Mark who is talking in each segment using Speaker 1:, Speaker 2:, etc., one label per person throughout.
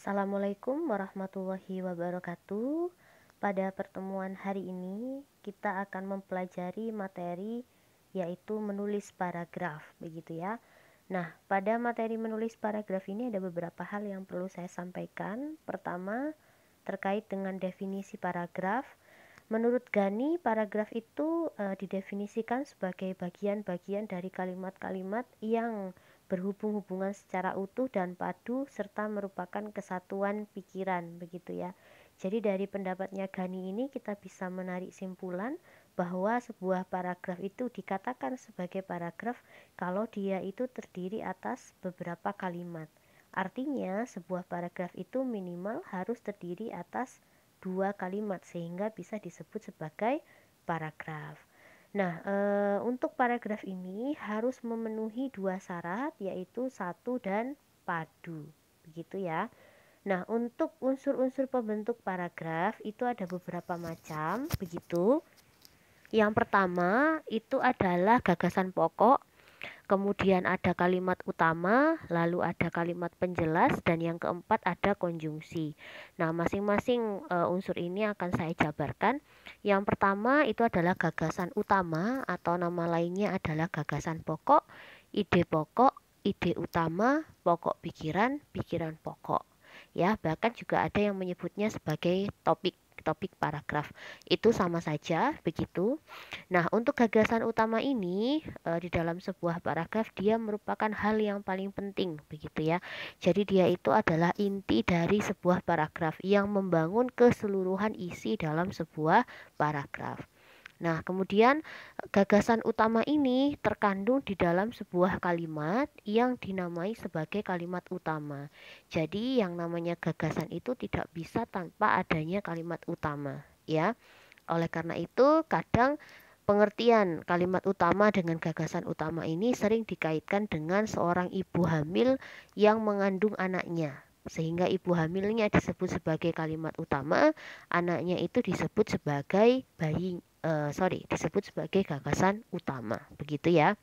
Speaker 1: Assalamualaikum warahmatullahi wabarakatuh. Pada pertemuan hari ini kita akan mempelajari materi yaitu menulis paragraf, begitu ya. Nah, pada materi menulis paragraf ini ada beberapa hal yang perlu saya sampaikan. Pertama, terkait dengan definisi paragraf. Menurut Gani, paragraf itu didefinisikan sebagai bagian-bagian dari kalimat-kalimat yang berhubung-hubungan secara utuh dan padu serta merupakan kesatuan pikiran, begitu ya. Jadi dari pendapatnya Gani ini kita bisa menarik simpulan bahwa sebuah paragraf itu dikatakan sebagai paragraf kalau dia itu terdiri atas beberapa kalimat. Artinya sebuah paragraf itu minimal harus terdiri atas dua kalimat sehingga bisa disebut sebagai paragraf. Nah, untuk paragraf ini harus memenuhi dua syarat, yaitu satu dan padu, begitu ya. Nah, untuk unsur-unsur pembentuk paragraf itu ada beberapa macam, begitu. Yang pertama itu adalah gagasan pokok, kemudian ada kalimat utama, lalu ada kalimat penjelas, dan yang keempat ada konjungsi. Nah, masing-masing unsur ini akan saya jabarkan. Yang pertama itu adalah gagasan utama atau nama lainnya adalah gagasan pokok, ide utama, pokok pikiran, pikiran pokok. Ya, bahkan juga ada yang menyebutnya sebagai topik paragraf. Itu sama saja, begitu. Nah, untuk gagasan utama ini di dalam sebuah paragraf dia merupakan hal yang paling penting, begitu ya. Jadi dia itu adalah inti dari sebuah paragraf yang membangun keseluruhan isi dalam sebuah paragraf. Nah, kemudian gagasan utama ini terkandung di dalam sebuah kalimat yang dinamai sebagai kalimat utama. Jadi yang namanya gagasan itu tidak bisa tanpa adanya kalimat utama, ya. Oleh karena itu, kadang pengertian kalimat utama dengan gagasan utama ini sering dikaitkan dengan seorang ibu hamil yang mengandung anaknya. Sehingga ibu hamilnya disebut sebagai kalimat utama, anaknya itu disebut sebagai disebut sebagai gagasan utama. Begitu ya.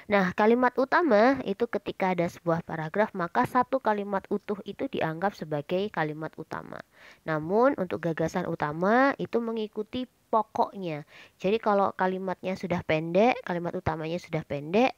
Speaker 1: Nah, kalimat utama itu ketika ada sebuah paragraf, maka satu kalimat utuh itu dianggap sebagai kalimat utama. Namun, untuk gagasan utama itu mengikuti pokoknya. Jadi, kalau kalimatnya sudah pendek, kalimat utamanya sudah pendek,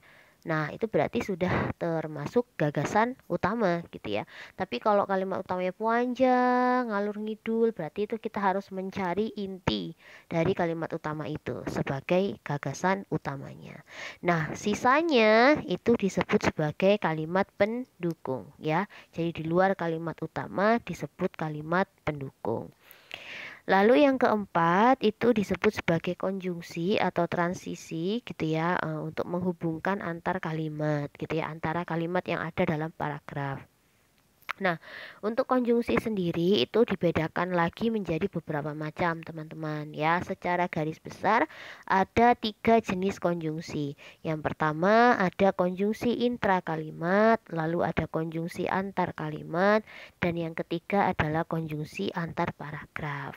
Speaker 1: nah itu berarti sudah termasuk gagasan utama gitu ya. Tapi kalau kalimat utamanya panjang, ngalur ngidul, berarti itu kita harus mencari inti dari kalimat utama itu sebagai gagasan utamanya. Nah, sisanya itu disebut sebagai kalimat pendukung ya. Jadi di luar kalimat utama disebut kalimat pendukung. Lalu yang keempat itu disebut sebagai konjungsi atau transisi gitu ya, untuk menghubungkan antar kalimat gitu ya, antara kalimat yang ada dalam paragraf. Nah, untuk konjungsi sendiri itu dibedakan lagi menjadi beberapa macam, teman-teman. Ya, secara garis besar ada 3 jenis konjungsi. Yang pertama ada konjungsi intrakalimat, lalu ada konjungsi antar kalimat, dan yang ketiga adalah konjungsi antar paragraf.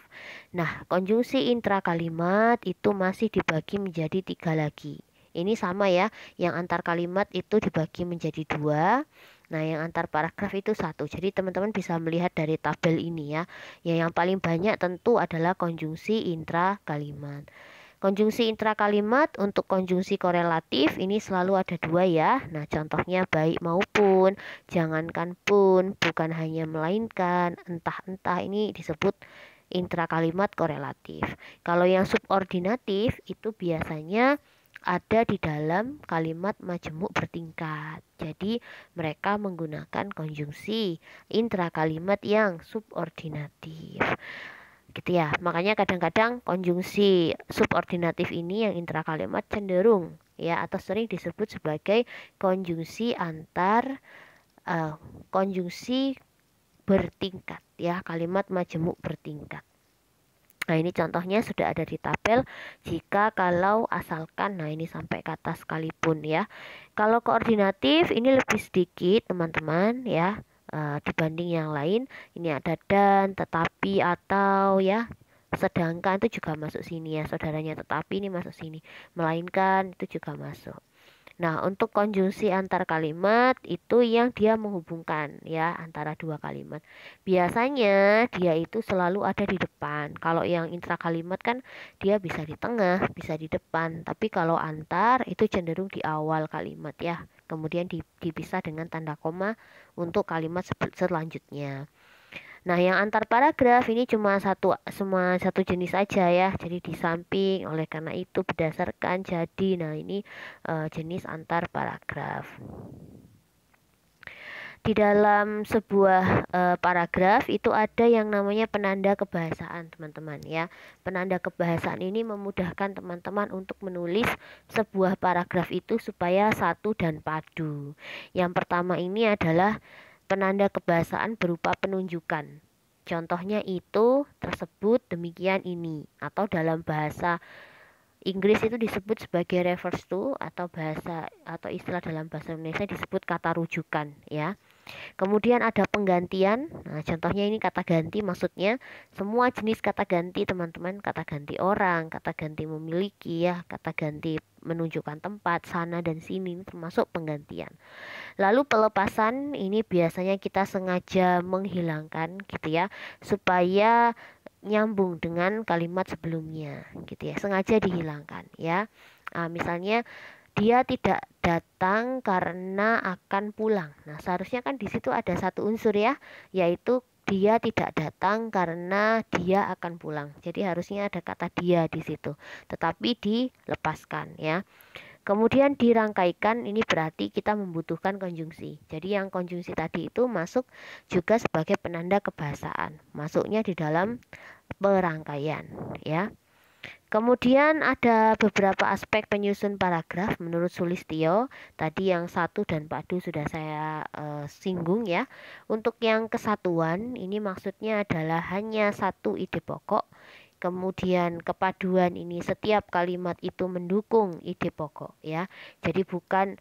Speaker 1: Nah, konjungsi intrakalimat itu masih dibagi menjadi 3 lagi. Ini sama ya, yang antar kalimat itu dibagi menjadi 2. Nah, yang antar paragraf itu 1. Jadi teman-teman bisa melihat dari tabel ini ya. Yang paling banyak tentu adalah konjungsi intrakalimat. Konjungsi intrakalimat untuk konjungsi korelatif ini selalu ada 2 ya. Nah, contohnya baik maupun, jangankan pun, bukan hanya melainkan, entah-entah, ini disebut intrakalimat korelatif. Kalau yang subordinatif itu biasanya ada di dalam kalimat majemuk bertingkat. Jadi mereka menggunakan konjungsi intrakalimat yang subordinatif. Gitu ya. Makanya kadang-kadang konjungsi subordinatif ini yang intrakalimat cenderung ya atau sering disebut sebagai konjungsi antar konjungsi bertingkat ya, kalimat majemuk bertingkat. Nah, ini contohnya sudah ada di tabel. Jika kalau asalkan, nah ini sampai kata sekalipun ya. Kalau koordinatif ini lebih sedikit teman-teman ya, dibanding yang lain. Ini ada dan, tetapi, atau ya. Sedangkan itu juga masuk sini ya, saudaranya, tetapi ini masuk sini. Melainkan itu juga masuk. Nah, untuk konjungsi antar kalimat itu yang dia menghubungkan ya antara dua kalimat. Biasanya dia itu selalu ada di depan. Kalau yang intra kalimat kan dia bisa di tengah, bisa di depan. Tapi kalau antar itu cenderung di awal kalimat ya. Kemudian dipisah dengan tanda koma untuk kalimat selanjutnya. Nah, yang antar paragraf ini cuma satu jenis aja ya. Jadi di samping, oleh karena itu berdasarkan jadi. Nah, ini jenis antar paragraf. Di dalam sebuah paragraf itu ada yang namanya penanda kebahasaan, teman-teman ya. Penanda kebahasaan ini memudahkan teman-teman untuk menulis sebuah paragraf itu supaya satu dan padu. Yang pertama ini adalah penanda kebahasaan berupa penunjukan. Contohnya itu tersebut demikian ini, atau dalam bahasa Inggris itu disebut sebagai reverse to, atau istilah dalam bahasa Indonesia disebut kata rujukan ya. Kemudian ada penggantian. Nah, contohnya ini kata ganti, maksudnya semua jenis kata ganti, teman-teman. Kata ganti orang, kata ganti memiliki ya, kata ganti menunjukkan tempat, sana dan sini, ini termasuk penggantian. Lalu pelepasan ini biasanya kita sengaja menghilangkan gitu ya, supaya nyambung dengan kalimat sebelumnya gitu ya. Sengaja dihilangkan ya. Misalnya dia tidak datang karena akan pulang. Nah, seharusnya kan di situ ada satu unsur ya, yaitu dia tidak datang karena dia akan pulang. Jadi harusnya ada kata dia di situ, tetapi dilepaskan ya. Kemudian dirangkaikan, ini berarti kita membutuhkan konjungsi. Jadi yang konjungsi tadi itu masuk juga sebagai penanda kebahasaan. Masuknya di dalam perangkaian ya. Kemudian ada beberapa aspek penyusun paragraf menurut Sulistyo. Tadi yang satu dan padu sudah saya singgung ya. Untuk yang kesatuan ini maksudnya adalah hanya satu ide pokok. Kemudian kepaduan ini setiap kalimat itu mendukung ide pokok ya. Jadi bukan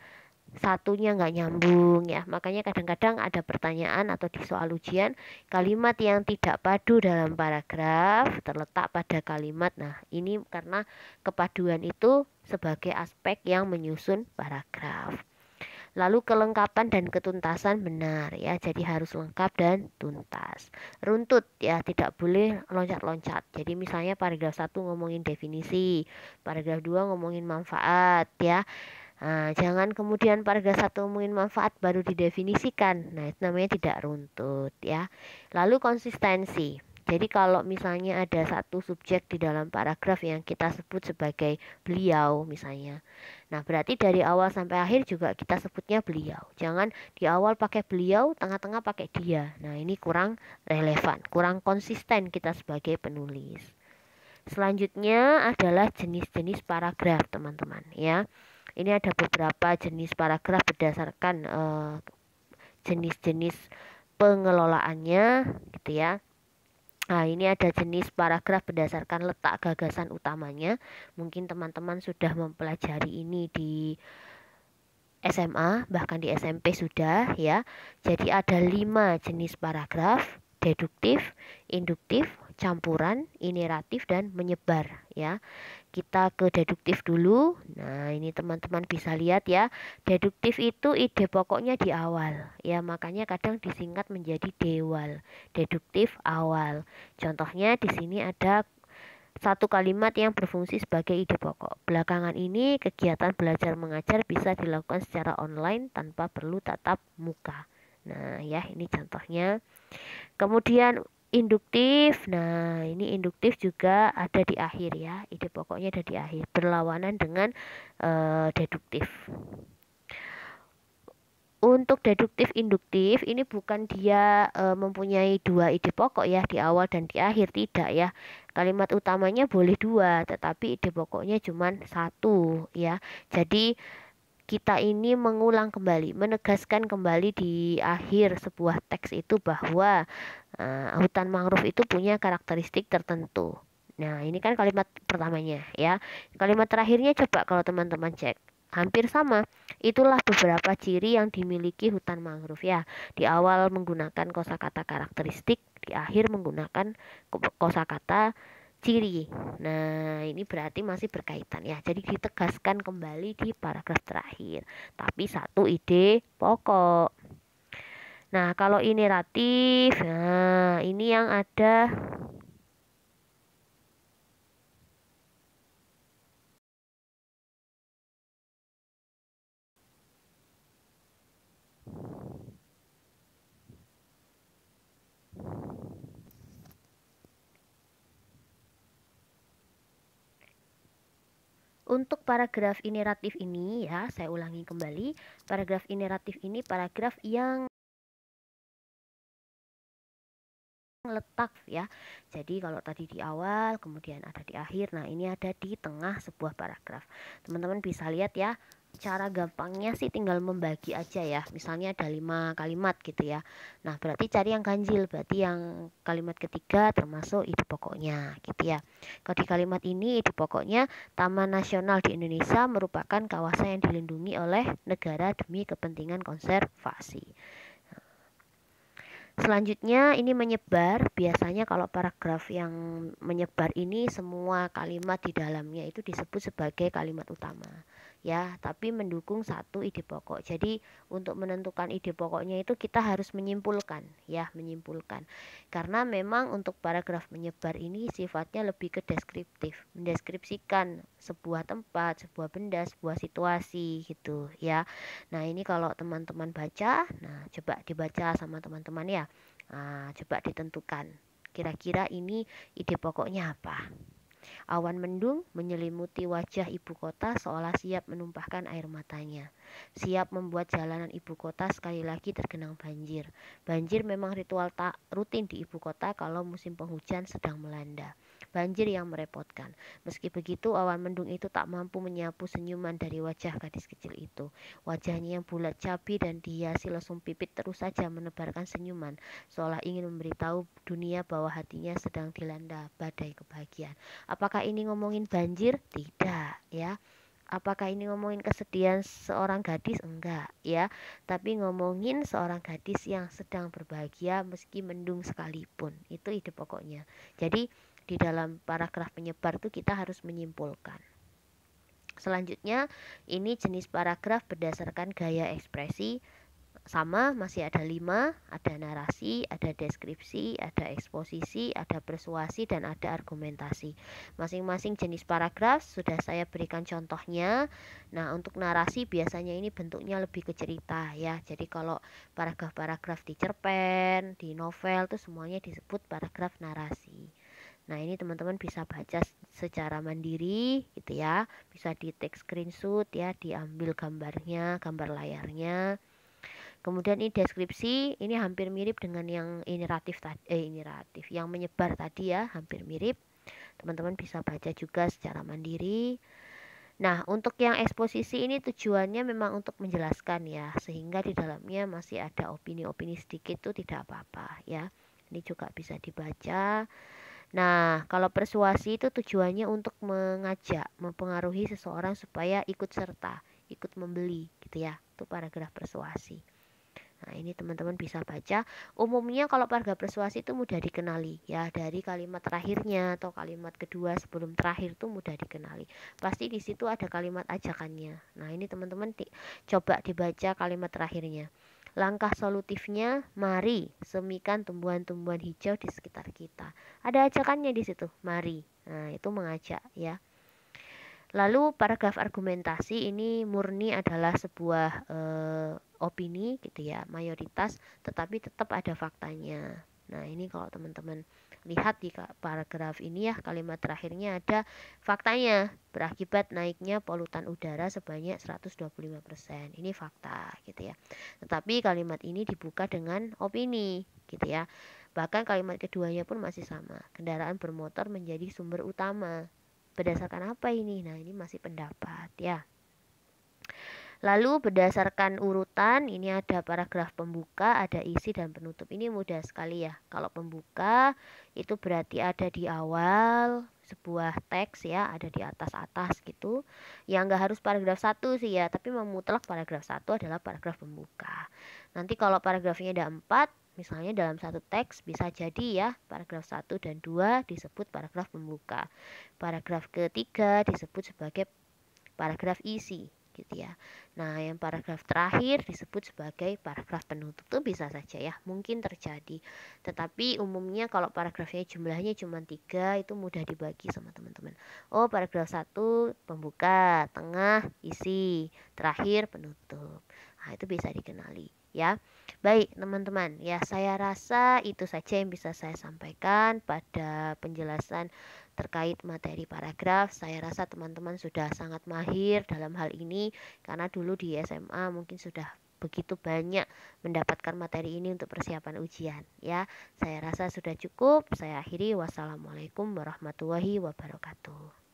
Speaker 1: satunya nggak nyambung ya. Makanya kadang-kadang ada pertanyaan atau di soal ujian, kalimat yang tidak padu dalam paragraf terletak pada kalimat. Nah, ini karena kepaduan itu sebagai aspek yang menyusun paragraf. Lalu kelengkapan dan ketuntasan benar ya, jadi harus lengkap dan tuntas. Runtut ya, tidak boleh loncat-loncat. Jadi misalnya paragraf 1 ngomongin definisi, paragraf 2 ngomongin manfaat ya. Nah, jangan kemudian paragraf 1 ngomongin manfaat baru didefinisikan. Nah, itu namanya tidak runtut ya. Lalu konsistensi. Jadi kalau misalnya ada satu subjek di dalam paragraf yang kita sebut sebagai beliau misalnya. Nah, berarti dari awal sampai akhir juga kita sebutnya beliau. Jangan di awal pakai beliau, tengah-tengah pakai dia. Nah, ini kurang relevan, kurang konsisten kita sebagai penulis. Selanjutnya adalah jenis-jenis paragraf, teman-teman ya. Ini ada beberapa jenis paragraf berdasarkan jenis-jenis pengelolaannya gitu ya. Nah, ini ada jenis paragraf berdasarkan letak gagasan utamanya. Mungkin teman-teman sudah mempelajari ini di SMA, bahkan di SMP sudah ya. Jadi ada 5 jenis paragraf: deduktif, induktif, campuran, ineratif, dan menyebar ya. Kita ke deduktif dulu. Nah, ini teman-teman bisa lihat ya. Deduktif itu ide pokoknya di awal. Ya, makanya kadang disingkat menjadi dewal. Deduktif awal. Contohnya di sini ada satu kalimat yang berfungsi sebagai ide pokok. Belakangan ini kegiatan belajar mengajar bisa dilakukan secara online tanpa perlu tatap muka. Nah, ya ini contohnya. Kemudian induktif. Nah, ini induktif juga ada di akhir ya. Ide pokoknya ada di akhir, berlawanan dengan deduktif. Untuk deduktif induktif ini bukan dia mempunyai 2 ide pokok ya, di awal dan di akhir, tidak ya. Kalimat utamanya boleh 2, tetapi ide pokoknya cuma 1 ya. Jadi kita ini mengulang kembali, menegaskan kembali di akhir sebuah teks itu bahwa hutan mangrove itu punya karakteristik tertentu. Nah, ini kan kalimat pertamanya ya. Kalimat terakhirnya coba kalau teman-teman cek, hampir sama. Itulah beberapa ciri yang dimiliki hutan mangrove ya. Di awal menggunakan kosakata karakteristik, di akhir menggunakan kosakata ciri. Nah, ini berarti masih berkaitan ya. Jadi ditegaskan kembali di paragraf terakhir. Tapi satu ide pokok. Nah, kalau ini ratif, nah ini yang ada untuk paragraf ineratif ini ya, saya ulangi kembali. Paragraf ineratif ini paragraf yang letak ya. Jadi kalau tadi di awal, kemudian ada di akhir. Nah, ini ada di tengah sebuah paragraf. Teman-teman bisa lihat ya. Cara gampangnya sih tinggal membagi aja ya. Misalnya ada 5 kalimat gitu ya. Nah, berarti cari yang ganjil, berarti yang kalimat ketiga termasuk ide pokoknya gitu ya. Kalau di kalimat ini ide pokoknya Taman Nasional di Indonesia merupakan kawasan yang dilindungi oleh negara demi kepentingan konservasi. Selanjutnya ini menyebar, biasanya kalau paragraf yang menyebar ini semua kalimat di dalamnya itu disebut sebagai kalimat utama ya, tapi mendukung satu ide pokok. Jadi untuk menentukan ide pokoknya itu kita harus menyimpulkan ya, menyimpulkan. Karena memang untuk paragraf menyebar ini sifatnya lebih ke deskriptif, mendeskripsikan sebuah tempat, sebuah benda, sebuah situasi gitu ya. Nah, ini kalau teman-teman baca, nah coba dibaca sama teman-teman ya. Nah, coba ditentukan. Kira-kira ini ide pokoknya apa? Awan mendung menyelimuti wajah ibu kota seolah siap menumpahkan air matanya. Siap membuat jalanan ibu kota sekali lagi tergenang banjir. Banjir memang ritual tak rutin di ibu kota kalau musim penghujan sedang melanda. Banjir yang merepotkan. Meski begitu, awan mendung itu tak mampu menyapu senyuman dari wajah gadis kecil itu. Wajahnya yang bulat cabi dan dihiasi lesung pipit terus saja menebarkan senyuman, seolah ingin memberitahu dunia bahwa hatinya sedang dilanda badai kebahagiaan. Apakah ini ngomongin banjir? Tidak, ya. Apakah ini ngomongin kesedihan seorang gadis? Enggak, ya. Tapi ngomongin seorang gadis yang sedang berbahagia meski mendung sekalipun. Itu ide pokoknya. Jadi di dalam paragraf penyebar itu kita harus menyimpulkan. Selanjutnya, ini jenis paragraf berdasarkan gaya ekspresi. Sama, masih ada 5, ada narasi, ada deskripsi, ada eksposisi, ada persuasi, dan ada argumentasi. Masing-masing jenis paragraf sudah saya berikan contohnya. Nah, untuk narasi biasanya ini bentuknya lebih ke cerita ya. Jadi kalau paragraf-paragraf di cerpen, di novel itu semuanya disebut paragraf narasi. Nah, ini teman-teman bisa baca secara mandiri gitu ya. Bisa di take screenshot ya, diambil gambarnya, gambar layarnya. Kemudian ini deskripsi, ini hampir mirip dengan yang ineratif tadi, yang menyebar tadi ya, hampir mirip. Teman-teman bisa baca juga secara mandiri. Nah, untuk yang eksposisi ini tujuannya memang untuk menjelaskan ya, sehingga di dalamnya masih ada opini-opini sedikit itu tidak apa-apa ya. Ini juga bisa dibaca. Nah, kalau persuasi itu tujuannya untuk mengajak, mempengaruhi seseorang supaya ikut serta, ikut membeli gitu ya. Itu paragraf persuasi. Nah, ini teman-teman bisa baca. Umumnya kalau paragraf persuasi itu mudah dikenali ya, dari kalimat terakhirnya atau kalimat kedua sebelum terakhir itu mudah dikenali. Pasti di situ ada kalimat ajakannya. Nah, ini teman-teman coba dibaca kalimat terakhirnya. Langkah solutifnya, mari semikan tumbuhan-tumbuhan hijau di sekitar kita. Ada ajakannya di situ, mari. Nah, itu mengajak ya. Lalu paragraf argumentasi ini murni adalah sebuah opini gitu ya, mayoritas, tetapi tetap ada faktanya. Nah, ini kalau teman-teman lihat di paragraf ini ya, kalimat terakhirnya ada faktanya, berakibat naiknya polutan udara sebanyak 125%. Ini fakta gitu ya. Tetapi kalimat ini dibuka dengan opini gitu ya. Bahkan kalimat keduanya pun masih sama. Kendaraan bermotor menjadi sumber utama. Berdasarkan apa ini? Nah, ini masih pendapat ya. Lalu berdasarkan urutan, ini ada paragraf pembuka, ada isi dan penutup. Ini mudah sekali ya. Kalau pembuka itu berarti ada di awal sebuah teks ya, ada di atas-atas gitu. Yang enggak harus paragraf 1 sih ya, tapi memutlak paragraf 1 adalah paragraf pembuka. Nanti kalau paragrafnya ada 4, Misalnya dalam satu teks bisa jadi ya paragraf 1 dan 2 disebut paragraf pembuka. Paragraf ketiga disebut sebagai paragraf isi gitu ya. Nah, yang paragraf terakhir disebut sebagai paragraf penutup. Itu bisa saja ya, mungkin terjadi. Tetapi umumnya kalau paragrafnya jumlahnya cuma 3 itu mudah dibagi sama teman-teman. Oh, paragraf 1 pembuka, tengah isi, terakhir penutup. Nah, itu bisa dikenali ya. Baik, teman-teman, ya saya rasa itu saja yang bisa saya sampaikan pada penjelasan terkait materi paragraf. Saya rasa teman-teman sudah sangat mahir dalam hal ini karena dulu di SMA mungkin sudah begitu banyak mendapatkan materi ini untuk persiapan ujian ya. Saya rasa sudah cukup. Saya akhiri. Wassalamualaikum warahmatullahi wabarakatuh.